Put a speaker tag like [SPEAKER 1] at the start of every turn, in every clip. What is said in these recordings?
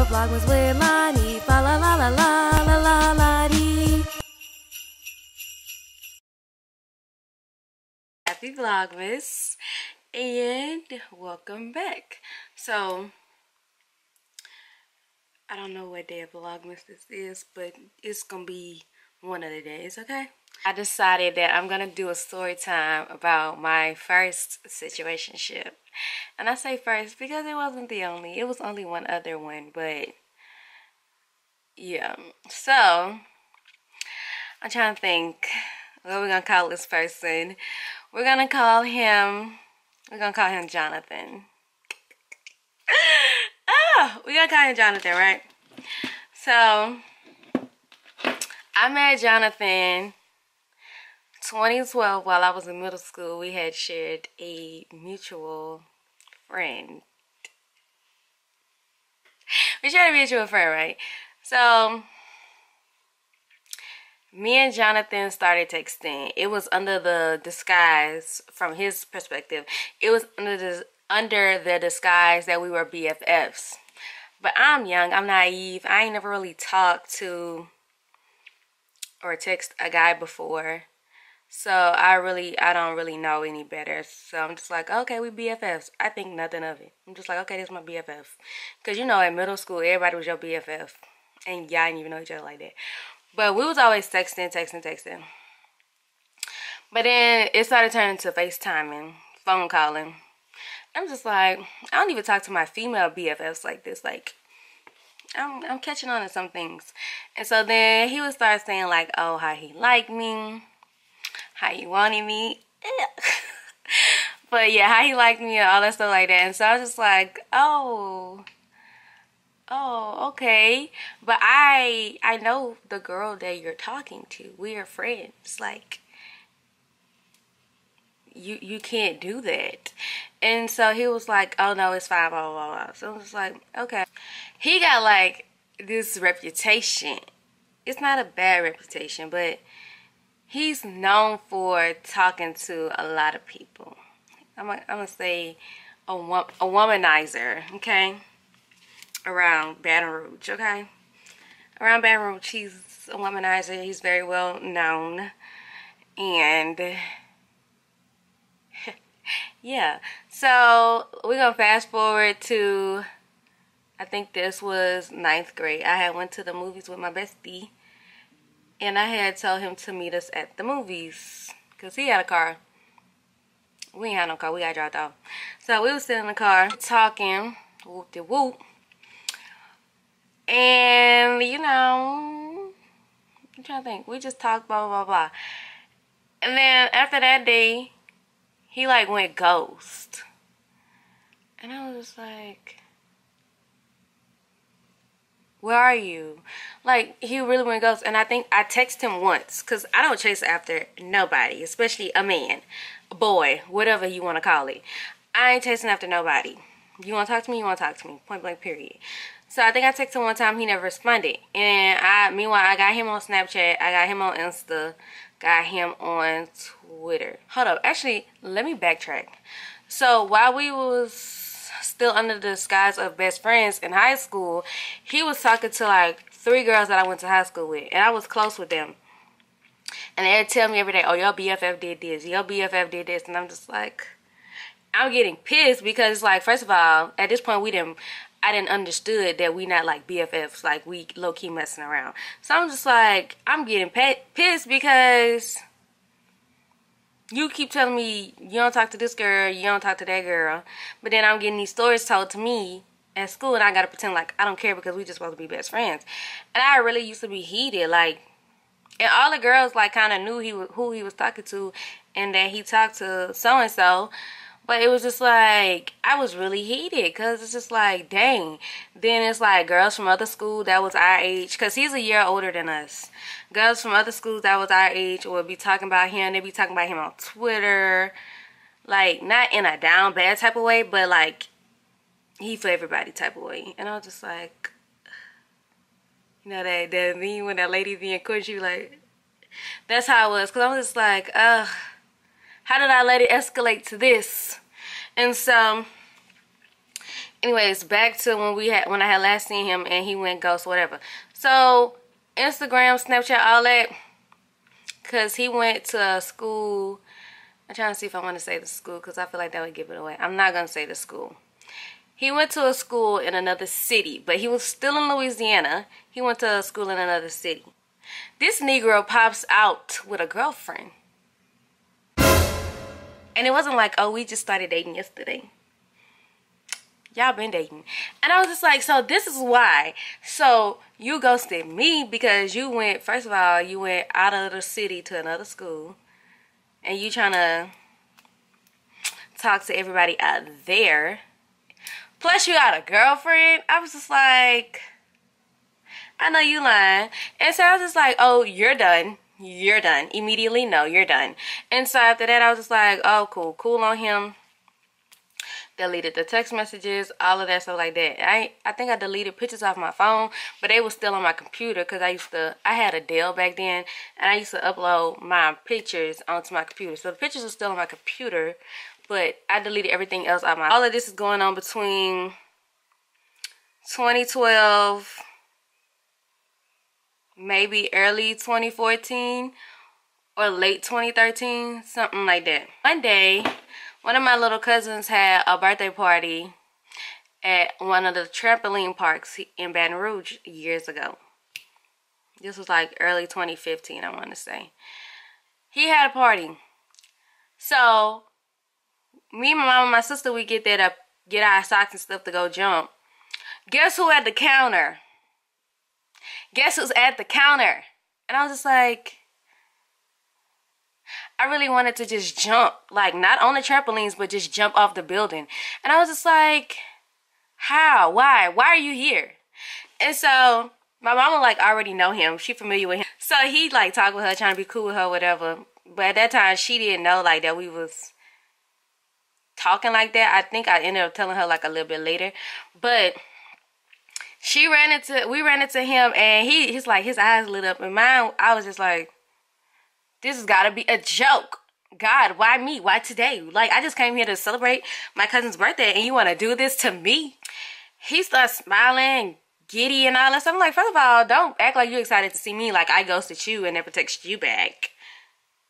[SPEAKER 1] VLOGMAS Wilannni. Fa la la la la la la la dee. Happy VLOGMAS and welcome back. So I don't know what day of VLOGMAS this is, but it's gonna be one of the days, okay? I decided that I'm gonna do a story time about my first situationship. And I say first because it wasn't the only. It was only one other one, but yeah. So I'm trying to think what we're gonna call this person. We're gonna call him Jonathan. We're gonna call him Jonathan, right? So I met Jonathan 2012 while I was in middle school. We had shared a mutual friend. We shared a mutual friend, right? So me and Jonathan started texting. It was under the disguise, from his perspective, it was under the disguise that we were BFFs. But I'm young, I'm naive. I ain't never really talked to or text a guy before. So I don't really know any better. So I'm just like, okay, we BFFs. I think nothing of it. I'm just like, okay, this is my BFF. Because, you know, in middle school, everybody was your BFF. And y'all didn't even know each other like that. But we was always texting. But then it started turning to FaceTiming, phone calling. I'm just like, I don't even talk to my female BFFs like this. Like, I'm catching on to some things. And so then he would start saying like, oh, how he liked me, how he wanted me. But yeah, how he liked me and all that stuff like that. And so I was just like, oh, okay. But I know the girl that you're talking to. We are friends. Like, you can't do that. And so he was like, oh no, it's fine, blah, blah, blah. So I was like, okay. He got like this reputation. It's not a bad reputation, but he's known for talking to a lot of people. I'm gonna say a womanizer, okay? Around Baton Rouge, okay? Around Baton Rouge, he's a womanizer. He's very well known. And yeah, so we're gonna fast forward to, I think this was 9th grade. I had went to the movies with my bestie, and I had told him to meet us at the movies because he had a car. We ain't had no car. We got dropped off. So we was sitting in the car talking, whoop-de-whoop, and you know, I'm trying to think. We just talked, blah blah blah, and then after that day, he like went ghost. And I was just like, where are you? Like, he really went ghost. And I think I texted him once, because I don't chase after nobody, especially a man, a boy, whatever you want to call it. I ain't chasing after nobody. You want to talk to me? You want to talk to me. Point blank, period. So I think I texted him one time. He never responded. And meanwhile, I got him on Snapchat. I got him on Insta. Got him on Twitter. Hold up. Actually, let me backtrack. So while we was still under the disguise of best friends in high school, he was talking to like 3 girls that I went to high school with. And I was close with them. And they'd tell me every day, oh, your BFF did this. Your BFF did this. And I'm just like, I'm getting pissed because, like, first of all, at this point, I didn't understood that we not like BFFs, like we low-key messing around. So I'm just like, I'm getting pissed because you keep telling me you don't talk to this girl, you don't talk to that girl, but then I'm getting these stories told to me at school, and I gotta pretend like I don't care because we just supposed to be best friends. And I really used to be heated, like, and all the girls like kind of knew who he was talking to, and that he talked to so and so. But it was just like, I was really heated because it's just like, dang. Then it's like girls from other school that was our age, because he's a year older than us. Girls from other schools that was our age would be talking about him. They'd be talking about him on Twitter. Like, not in a down bad type of way, but like, he for everybody type of way. And I was just like, you know, that meme when that lady being cushy, like, that's how it was. Because I was just like, how did I let it escalate to this? And so anyways, back to when I had last seen him and he went ghost, whatever. So Instagram, Snapchat, all that, because he went to a school. I'm trying to see if I want to say the school because I feel like that would give it away. I'm not going to say the school. He went to a school in another city, but he was still in Louisiana. He went to a school in another city. This Negro pops out with a girlfriend. And it wasn't like, oh, we just started dating yesterday. Y'all been dating. And I was just like, so this is why. So you ghosted me because you went, first of all, you went out of the city to another school. And you trying to talk to everybody out there. Plus you got a girlfriend. I was just like, I know you lying. And so I was just like, oh, you're done. You're done. Immediately, no, you're done. And so after that, I was just like, oh, cool. Cool on him. Deleted the text messages, all of that stuff like that. I think I deleted pictures off my phone, but they were still on my computer because I had a Dell back then, and I used to upload my pictures onto my computer. So the pictures are still on my computer, but I deleted everything else out my. All of this is going on between 2012, maybe early 2014 or late 2013, something like that. One day, one of my little cousins had a birthday party at one of the trampoline parks in Baton Rouge years ago. This was like early 2015, I want to say. He had a party. So, me, my mom, and my sister, we get there to get our socks and stuff to go jump. Guess who at the counter? Guess who's at the counter? And I was just like, I really wanted to just jump, like not on the trampolines, but just jump off the building. And I was just like, how? Why? Why are you here? And so my mama like already know him. She familiar with him. So he like talked with her, trying to be cool with her, whatever. But at that time, she didn't know like that we was talking like that. I think I ended up telling her like a little bit later. But we ran into him, and he's like, his eyes lit up. And mine, I was just like, this has got to be a joke. God, why me? Why today? Like, I just came here to celebrate my cousin's birthday, and you want to do this to me? He starts smiling, giddy, and all that stuff. I'm like, first of all, don't act like you're excited to see me like I ghosted you and never texted you back.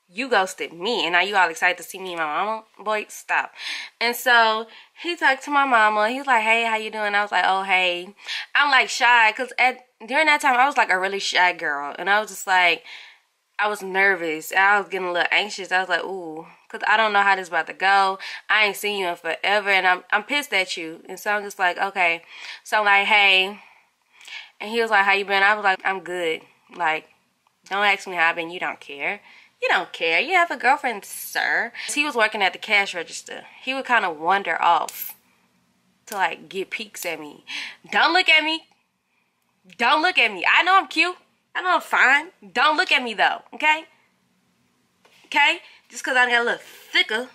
[SPEAKER 1] You ghosted me, and now you all excited to see me and my mama? Boy, stop. And so he talked to my mama. He was like, hey, how you doing? I was like, oh, hey. I'm like shy, because during that time, I was like a really shy girl, and I was just like, I was nervous. I was getting a little anxious. I was like, ooh, because I don't know how this is about to go. I ain't seen you in forever, and I'm pissed at you. And so I'm just like, okay. So I'm like, hey. And he was like, how you been? I was like, I'm good. Like, don't ask me how I've been. You don't care. You don't care. You have a girlfriend, sir. He was working at the cash register. He would kind of wander off to, like, get peeks at me. Don't look at me. Don't look at me. I know I'm cute. I know I'm fine. Don't look at me, though, okay? Okay? Just because I got a little thicker,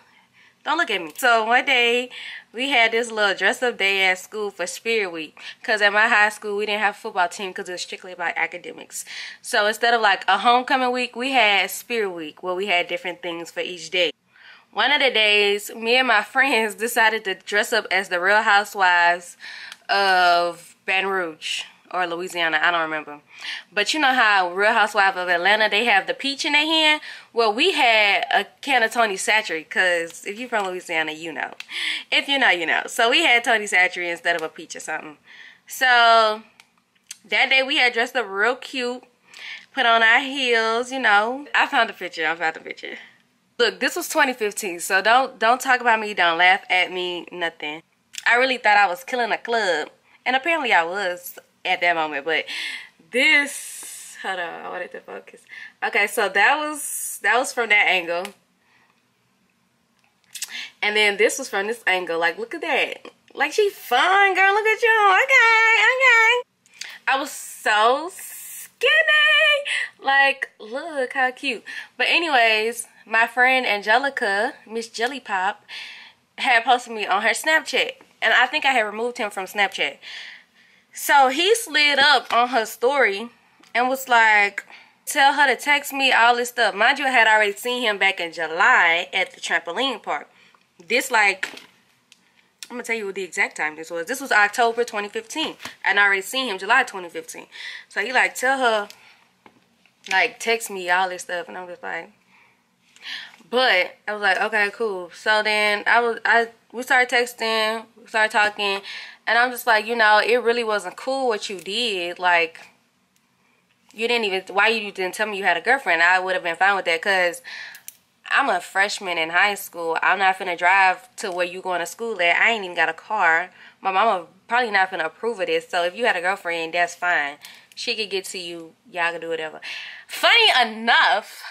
[SPEAKER 1] don't look at me. So one day, we had this little dress-up day at school for Spirit Week. Because at my high school, we didn't have a football team because it was strictly about academics. So instead of like a homecoming week, we had Spirit Week, where we had different things for each day. One of the days, me and my friends decided to dress up as the Real Housewives of Baton Rouge. Or Louisiana, I don't remember. But you know how Real Housewives of Atlanta, they have the peach in their hand? Well, we had a can of Tony Satchery, because if you're from Louisiana, you know. If you know, you know. So we had Tony Satchery instead of a peach or something. So that day we had dressed up real cute, put on our heels, you know. I found the picture. Look, this was 2015, so don't talk about me, don't laugh at me, nothing. I really thought I was killing a club, and apparently I was at that moment. But this, hold on, I wanted to focus. Okay, so that was from that angle, and then this was from this angle. Like, look at that. Like, she fun, girl. Look at you. Okay. I was so skinny. Like, look how cute. But anyways, my friend Angelica, Miss Jelly Pop, had posted me on her Snapchat, and I think I had removed him from Snapchat. So he slid up on her story and was like, tell her to text me, all this stuff. Mind you, I had already seen him back in July at the trampoline park. This like I'm gonna tell you what the exact time this was. This was October 2015. And I already seen him July 2015. So he like, tell her, like, text me all this stuff. And I'm just like, but I was like, okay, cool. So then we started texting, we started talking, and I'm just like, you know, it really wasn't cool what you did. Like, you didn't even, why you didn't tell me you had a girlfriend? I would have been fine with that, because I'm a freshman in high school. I'm not finna drive to where you going to school at. I ain't even got a car. My mama probably not finna approve of this. So if you had a girlfriend, that's fine. She could get to you. Y'all can do whatever. Funny enough,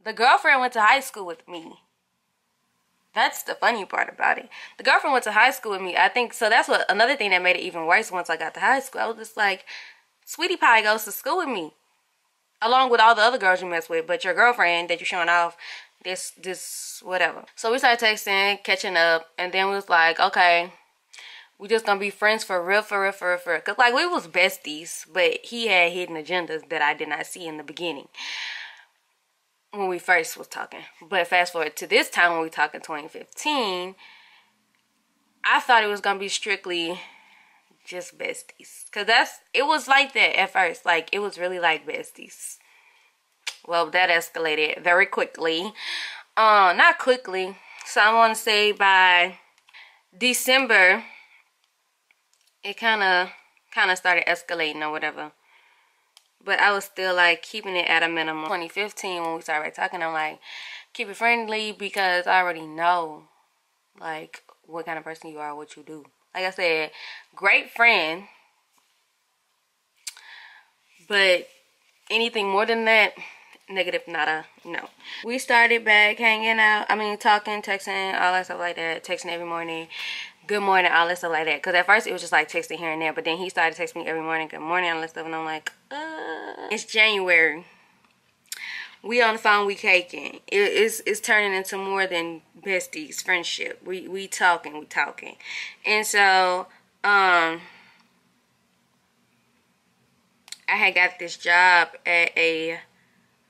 [SPEAKER 1] the girlfriend went to high school with me. That's the funny part about it. The girlfriend went to high school with me. I think, so that's what, another thing that made it even worse once I got to high school. I was just like, Sweetie Pie goes to school with me, along with all the other girls you mess with, but your girlfriend that you're showing off, this, whatever. So we started texting, catching up, and then we was like, okay, we just gonna be friends for real. Cause like, we was besties, but he had hidden agendas that I did not see in the beginning, when we first was talking. But fast forward to this time when we talking 2015, I thought it was gonna be strictly just besties, cause it was like that at first. Like, it was really like besties. Well, that escalated very quickly. Not quickly, so I want to say by December it kind of started escalating or whatever. But I was still like keeping it at a minimum. 2015 when we started talking, I'm like, keep it friendly, because I already know like what kind of person you are, what you do. Like I said, great friend, but anything more than that, negative, nada, no. We started back hanging out, talking, texting, all that stuff like that. Texting every morning, good morning, all that stuff like that. Because at first it was just like texting here and there, but then he started texting me every morning, good morning, all that stuff. And I'm like, it's January, we on the phone, we caking. It's turning into more than besties, friendship. We talking. And so I had got this job at a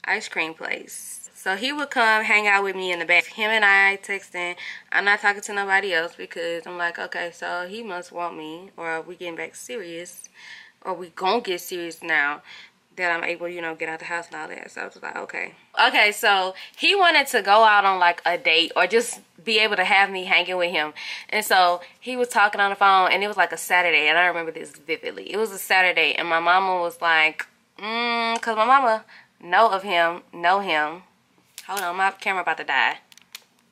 [SPEAKER 1] ice cream place. So he would come hang out with me in the back. Him and I texting. I'm not talking to nobody else, because I'm like, okay, so he must want me, or we getting back serious, or we gonna get serious now that I'm able, you know, get out the house and all that. So I was like, okay. Okay, so he wanted to go out on like a date, or just be able to have me hanging with him. And so he was talking on the phone, and it was like a Saturday, and I remember this vividly. It was a Saturday, and my mama was like, cause my mama know him. Hold on, my camera about to die.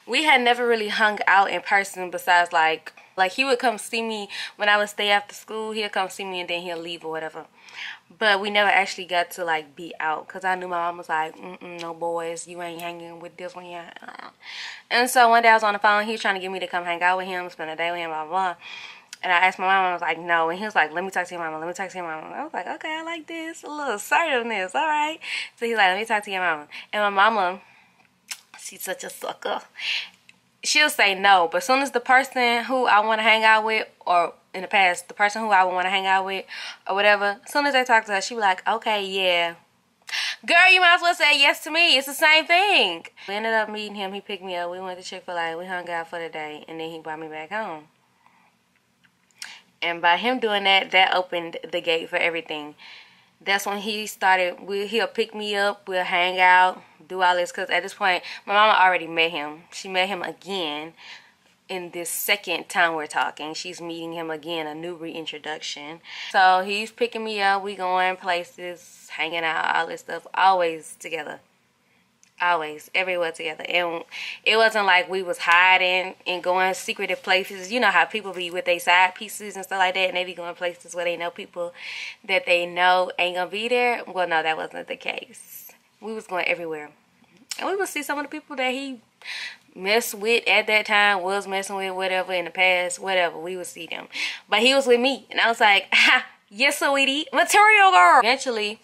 [SPEAKER 1] We had never really hung out in person, besides like he would come see me when I would stay after school. He'll come see me and then he'll leave or whatever. But we never actually got to like be out, because I knew my mom was like, no boys, you ain't hanging with this one yet. And so one day I was on the phone, he was trying to get me to come hang out with him, spend a day with him, blah, blah. And I asked my mom, I was like, no. And he was like, let me talk to your mama, let me talk to your mama. I was like, okay, I like this, a little assertiveness, all right. So he's like, let me talk to your mama. And my mama, she's such a sucker. She'll say no, but as soon as the person who I want to hang out with, or in the past, the person who I would want to hang out with, or whatever, as soon as they talk to her, she be like, okay, yeah. Girl, you might as well say yes to me. It's the same thing. We ended up meeting him. He picked me up. We went to Chick-fil-A. We hung out for the day, and then he brought me back home. And by him doing that, that opened the gate for everything. That's when he started, he'll pick me up, we'll hang out, do all this. Because at this point, my mama already met him. She met him again in this second time we're talking. She's meeting him again, a new reintroduction. So he's picking me up, we going places, hanging out, all this stuff, always together. Always, everywhere together. And it wasn't like we was hiding and going secretive places. You know how people be with their side pieces and stuff like that, and they be going places where they know people that they know ain't gonna be there. Well, no, that wasn't the case. We was going everywhere, and we would see some of the people that he messed with at that time, was messing with, whatever, in the past, whatever. We would see them, but he was with me, and I was like, ha, yes, sweetie, material girl. Eventually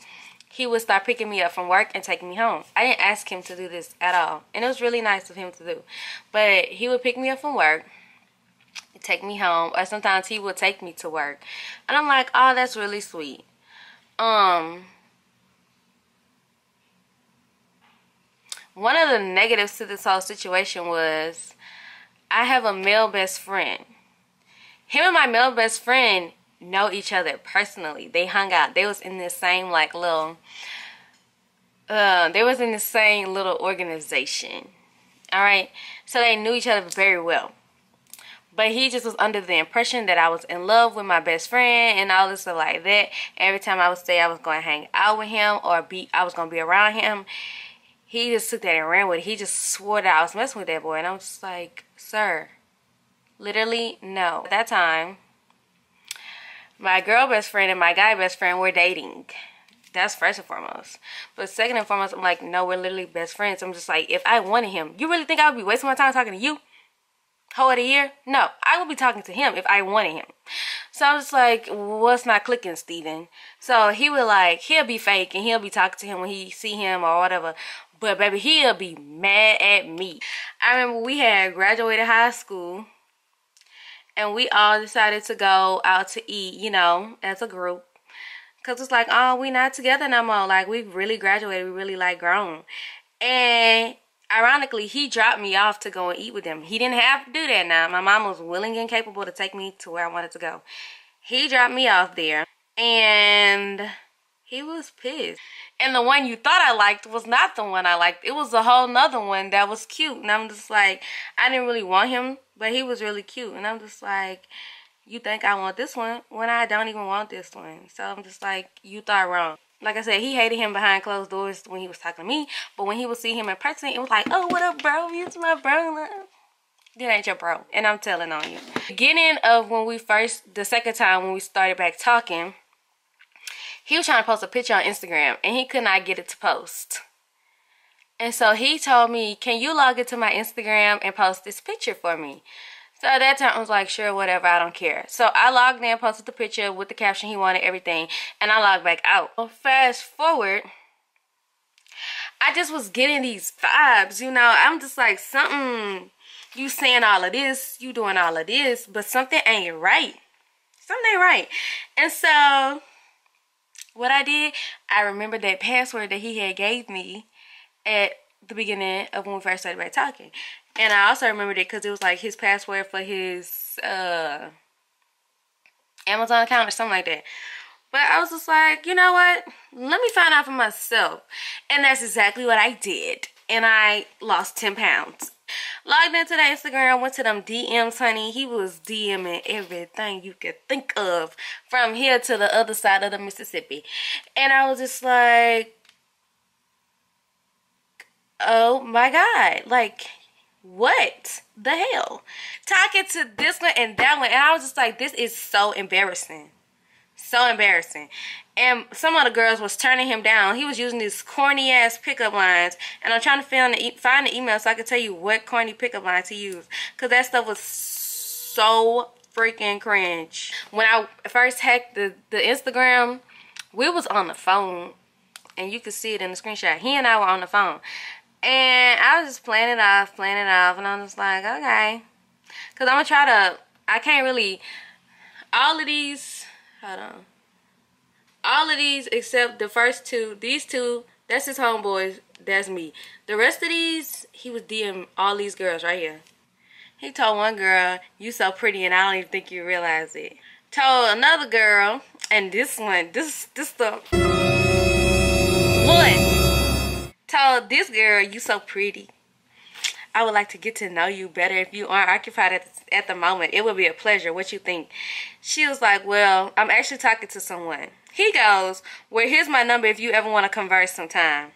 [SPEAKER 1] he would start picking me up from work and taking me home. I didn't ask him to do this at all, and it was really nice of him to do. But he would pick me up from work, take me home, or sometimes he would take me to work. And I'm like, oh, that's really sweet. One of the negatives to this whole situation was I have a male best friend. Him and my male best friend know each other personally. They hung out. They was in this same like little organization. All right, so they knew each other very well. But he just was under the impression that I was in love with my best friend and all this stuff like that. Every time I would say I was going to hang out with him or I was going to be around him, he just took that and ran with it. He just swore that I was messing with that boy. And I was just like, sir, literally, no. At that time, my girl best friend and my guy best friend were dating. That's first and foremost. But second and foremost, I'm like, no, we're literally best friends. I'm just like, if I wanted him, you really think I would be wasting my time talking to you? Hoe of the year? No, I would be talking to him if I wanted him. So I was like, what's not clicking, Steven? So he would like, he'll be fake and he'll be talking to him when he see him or whatever. But baby, he'll be mad at me. I remember we had graduated high school and we all decided to go out to eat, you know, as a group. Because it's like, oh, we not together no more. Like, we really graduated. We really like grown. And ironically, he dropped me off to go and eat with him. He didn't have to do that now. My mom was willing and capable to take me to where I wanted to go. He dropped me off there. And he was pissed. And the one you thought I liked was not the one I liked. It was a whole nother one that was cute. And I'm just like, I didn't really want him, but he was really cute. And I'm just like, you think I want this one when I don't even want this one. So I'm just like, you thought wrong. Like I said, he hated him behind closed doors when he was talking to me. But when he would see him in person, it was like, oh, what up, bro? It's my bro. That ain't your bro. And I'm telling on you. Beginning of when the second time when we started back talking, he was trying to post a picture on Instagram. And he could not get it to post. And so he told me, can you log into my Instagram and post this picture for me? So at that time, I was like, sure, whatever, I don't care. So I logged in, posted the picture with the caption he wanted, everything, and I logged back out. Well, fast forward, I just was getting these vibes, you know. I'm just like, something, you saying all of this, you doing all of this, but something ain't right. Something ain't right. And so what I did, I remembered that password that he had gave me at the beginning of when we first started back talking. And I also remembered it because it was like his password for his Amazon account or something like that. But I was just like, you know what? Let me find out for myself. And that's exactly what I did. And I lost 10 pounds. Logged into the Instagram, went to them DMs, honey. He was DMing everything you could think of from here to the other side of the Mississippi. And I was just like, oh my God. Like, what the hell? Talking to this one and that one. And I was just like, this is so embarrassing. So embarrassing. And some of the girls was turning him down. He was using these corny ass pickup lines. And I'm trying to find the email so I can tell you what corny pickup lines he used. Because that stuff was so freaking cringe. When I first hacked the Instagram, we was on the phone. And you could see it in the screenshot. He and I were on the phone. And I was just playing it off. And I'm just like, okay. Because I'm going to try to, I can't really, all of these, hold on. All of these except the first two, these two, that's his homeboys, that's me. The rest of these, he was DMing all these girls right here. He told one girl, you so pretty and I don't even think you realize it. Told another girl, and this one, this the one. Told this girl, you so pretty. I would like to get to know you better if you aren't occupied at the moment. It would be a pleasure. What you think? She was like, well, I'm actually talking to someone. He goes, well, here's my number if you ever want to converse sometime.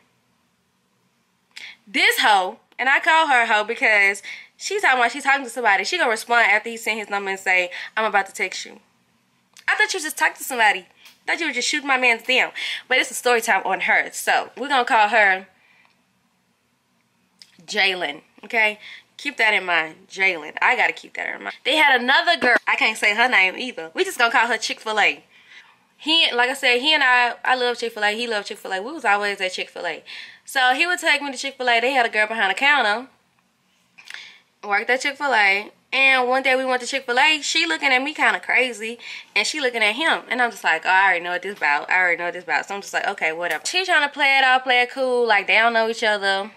[SPEAKER 1] This hoe, and I call her hoe because she's talking to somebody. She gonna respond after he sent his number and say, I'm about to text you. I thought you were just talking to somebody. I thought you were just shooting my man's down. But it's a story time on her. So we're gonna call her Jalen, okay? Keep that in mind, Jalen. I gotta keep that in mind. They had another girl. I can't say her name either. We just gonna call her Chick-fil-A. Like I said, he and I love Chick-fil-A. He loved Chick-fil-A. We was always at Chick-fil-A. So he would take me to Chick-fil-A. They had a girl behind the counter, worked at Chick-fil-A. And one day we went to Chick-fil-A. She looking at me kind of crazy, and she looking at him. And I'm just like, oh, I already know what this about. So I'm just like, okay, whatever. She trying to play it all, play it cool, like they don't know each other.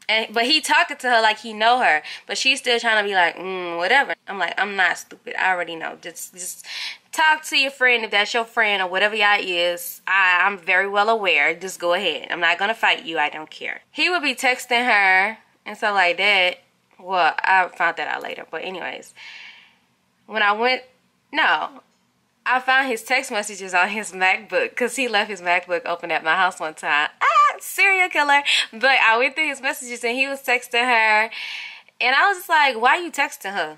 [SPEAKER 1] But he talking to her like he know her, but she's still trying to be like, whatever. I'm like, I'm not stupid. I already know. Just talk to your friend if that's your friend or whatever y'all is. I'm very well aware. Just go ahead. I'm not gonna fight you. I don't care. He would be texting her and stuff like that. Well, I found that out later. But anyways, when I found his text messages on his MacBook because he left his MacBook open at my house one time. Serial killer. But I went through his messages and he was texting her. And I was just like, why are you texting her?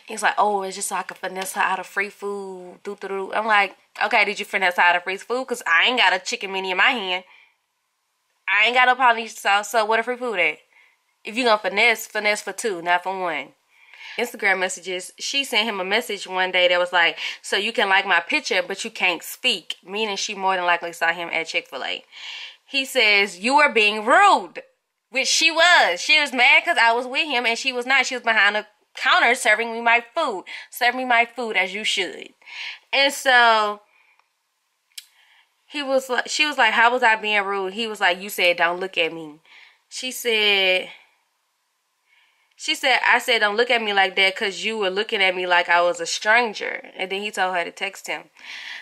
[SPEAKER 1] He's like, oh, it's just so I can finesse her out of free food. I'm like, okay, did you finesse her out of free food? Because I ain't got a chicken mini in my hand. I ain't got no Polynesian sauce. So what a free food at? If you gonna finesse for two, not for one. Instagram messages, she sent him a message one day that was like, so you can like my picture but you can't speak, meaning she more than likely saw him at Chick-fil-A. He says, you are being rude, which she was mad because I was with him and she was not. She was behind the counter serving me my food as you should. And so she was like, how was I being rude? He was like, you said don't look at me. She said, I said, don't look at me like that because you were looking at me like I was a stranger. And then he told her to text him.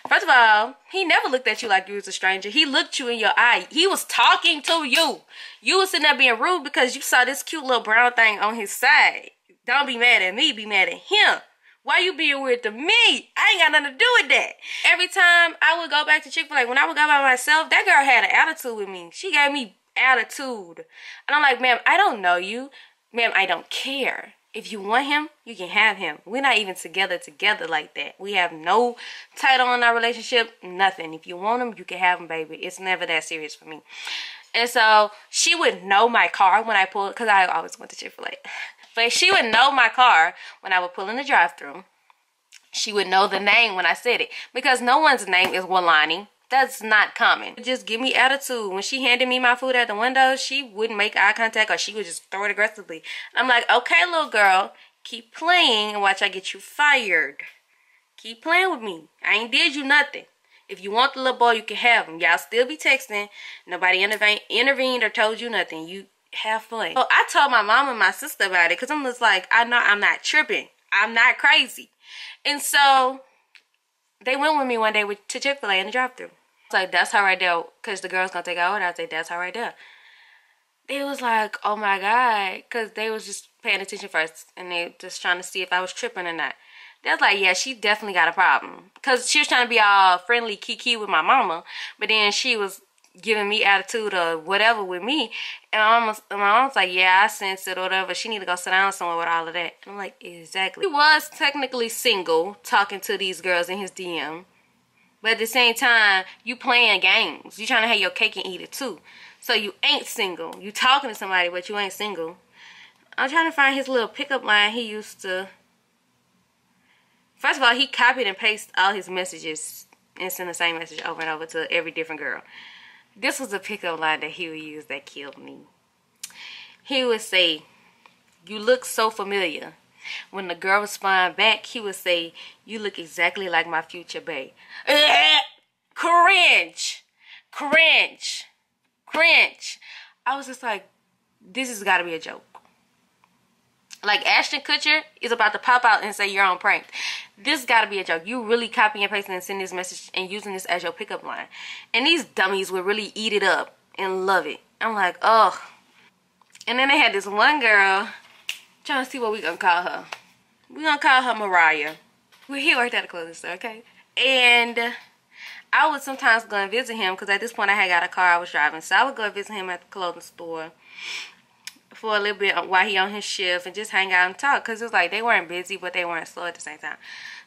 [SPEAKER 1] First of all, he never looked at you like you was a stranger. He looked you in your eye. He was talking to you. You was sitting there being rude because you saw this cute little brown thing on his side. Don't be mad at me. Be mad at him. Why you being weird to me? I ain't got nothing to do with that. Every time I would go back to Chick-fil-A, when I would go by myself, that girl had an attitude with me. She gave me attitude. And I'm like, ma'am, I don't know you. Ma'am, I don't care. If you want him, you can have him. We're not even together like that. We have no title in our relationship, nothing. If you want him, you can have him, baby. It's never that serious for me. And so she would know my car when I pull, because I always went to Chick-fil-A. But she would know my car when I would pull in the drive-thru. She would know the name when I said it. Because no one's name is Wilannni. That's not common. Just give me attitude. When she handed me my food at the window, she wouldn't make eye contact or she would just throw it aggressively. I'm like, okay, little girl, keep playing and watch I get you fired. Keep playing with me. I ain't did you nothing. If you want the little boy, you can have him. Y'all still be texting. Nobody intervened or told you nothing. You have fun. So I told my mom and my sister about it because I'm just like, I know I'm not tripping. I'm not crazy. And so they went with me one day to Chick-fil-A in the drive-thru. I was like, that's her right there, because the girl's gonna take her order. I said, that's her right there. They was like, oh my God, because they was just paying attention first, and they just trying to see if I was tripping or not. They was like, yeah, she definitely got a problem, because she was trying to be all friendly kiki with my mama, but then she was giving me attitude or whatever with me, and my mom was like, yeah, I sensed it or whatever. She need to go sit down somewhere with all of that. And I'm like, exactly. He was technically single, talking to these girls in his DM, but at the same time, you playing games. You trying to have your cake and eat it too. So you ain't single. You talking to somebody, but you ain't single. I'm trying to find his little pickup line he used to. First of all, he copied and pasted all his messages and sent the same message over and over to every different girl. This was a pickup line that he would use that killed me. He would say, you look so familiar. When the girl responded back, he would say, you look exactly like my future bae. Cringe. Cringe. Cringe. I was just like, this has got to be a joke. Like Ashton Kutcher is about to pop out and say you're on prank. This got to be a joke. You really copy and pasting and sending this message and using this as your pickup line. And these dummies would really eat it up and love it. I'm like, ugh. And then they had this one girl. Trying to see what we gonna call her. We gonna call her Mariah. He worked at a clothing store, okay? And I would sometimes go and visit him because at this point I had got a car I was driving. So I would go and visit him at the clothing store for a little bit while he on his shift and just hang out and talk, because it was like they weren't busy but they weren't slow at the same time.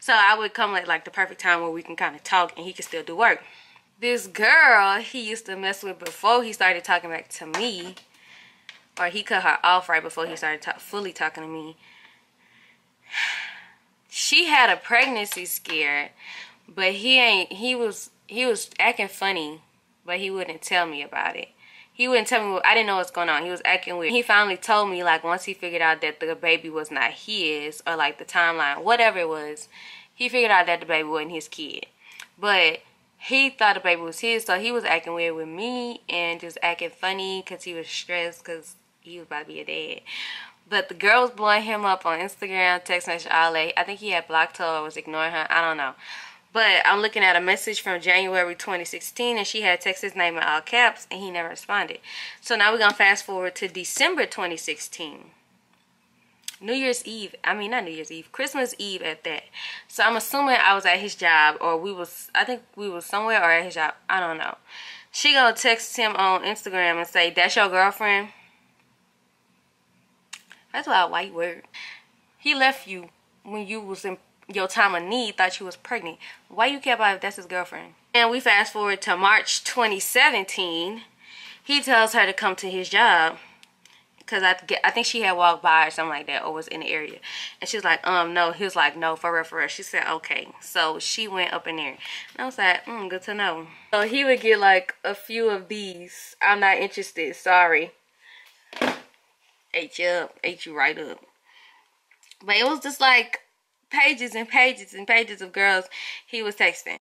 [SPEAKER 1] So I would come at like the perfect time where we can kind of talk and he could still do work. This girl he used to mess with before he started talking back to me, or he cut her off right before he started fully talking to me. She had a pregnancy scare, but he was acting funny, but he wouldn't tell me about it. He wouldn't tell me. I didn't know what's going on. He was acting weird. He finally told me, like, once he figured out that the baby was not his, or like the timeline, whatever it was, he figured out that the baby wasn't his kid. But he thought the baby was his, so he was acting weird with me and just acting funny because he was stressed because he was about to be a dad. But the girl was blowing him up on Instagram, text message, all that. I think he had blocked her or was ignoring her. I don't know. But I'm looking at a message from January 2016, and she had texted his name in all caps, and he never responded. So now we're going to fast forward to December 2016. New Year's Eve. I mean, not New Year's Eve. Christmas Eve at that. So I'm assuming I was at his job, or I think we was somewhere or at his job. I don't know. She going to text him on Instagram and say, that's your girlfriend? That's why a white word. He left you when you was in your time of need, thought you was pregnant. Why you care about if that's his girlfriend? And we fast forward to March 2017. He tells her to come to his job. Because I think she had walked by or something like that, or was in the area. And she was like, no. He was like, no, for real, for real. She said, okay. So she went up in there. And I was like, good to know. So he would get like a few of these. I'm not interested, sorry. Ate you up, ate you right up. But it was just like pages and pages and pages of girls he was texting.